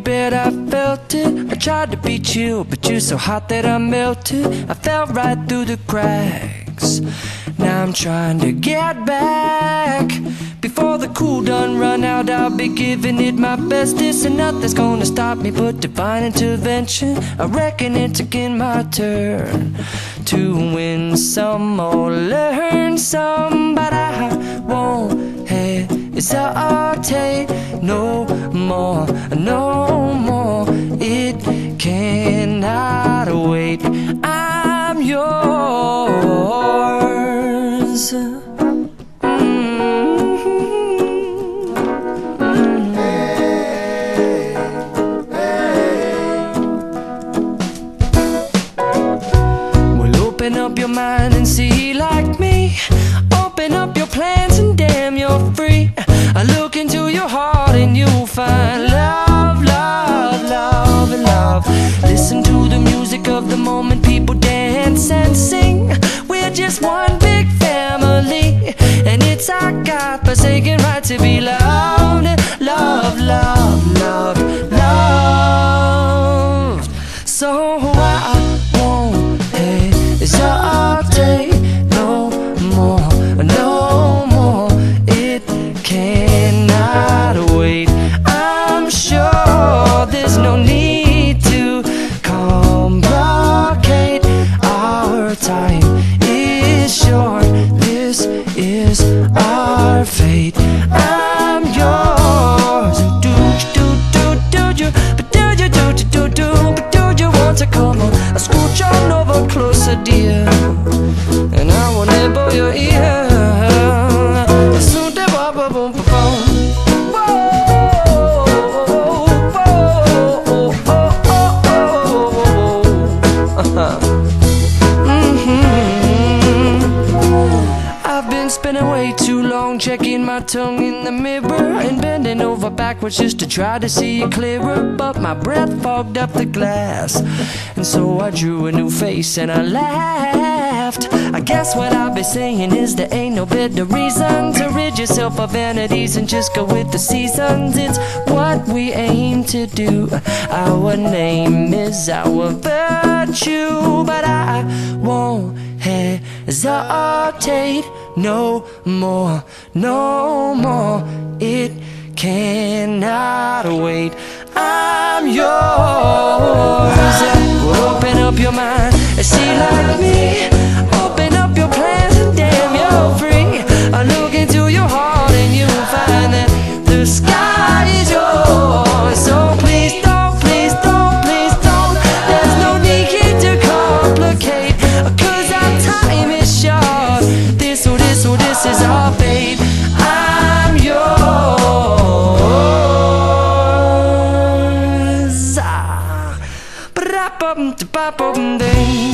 bed, I felt it. I tried to be chill, but you're so hot that I melted. I fell right through the cracks. Now I'm trying to get back. Before the cool done run out, I'll be giving it my bestest, and nothing's gonna stop me but divine intervention. I reckon it's again my turn to win some or learn some, but I won't hesitate no more, no more. It cannot wait. I'm yours. Open up your mind and see like me. Open up your plans and damn, you're free. I look into your heart and you'll find love, love, love, and love. Listen to the music of the moment, people dance and sing. We're just one big family, and it's our God-forsaken right to be loved. Love, love, love, love. So I won't hesitate no more, no more. It cannot wait. I'm sure there's no need to complicate. Our time is short. This is our fate. I'm yours. Do you, but do you, but do you want to come on? I scooch on over closer, dear, and I will nibble your ear. Soon to boom, boom, boom, boom. I've been spending way too long checking my tongue in the mirror and bending over backwards just to try to see it clearer, but my breath fogged up the glass, and so I drew a new face and I laughed. I guess what I'll be saying is there ain't no better reason to rid yourself of vanities and just go with the seasons. It's what we aim to do. Our name is our virtue, but I won't hesitate no more, no more. It cannot wait. I'm yours. Open up your mind and see like me. Open up your plans and damn, you're free. I look into your heart and you'll find that the sky is yours. So please don't, please don't, please don't. There's no need here to complicate, 'cause our time is short. This is our fate. I'm yours. Ba-da-bum-da-ba-bum-ding.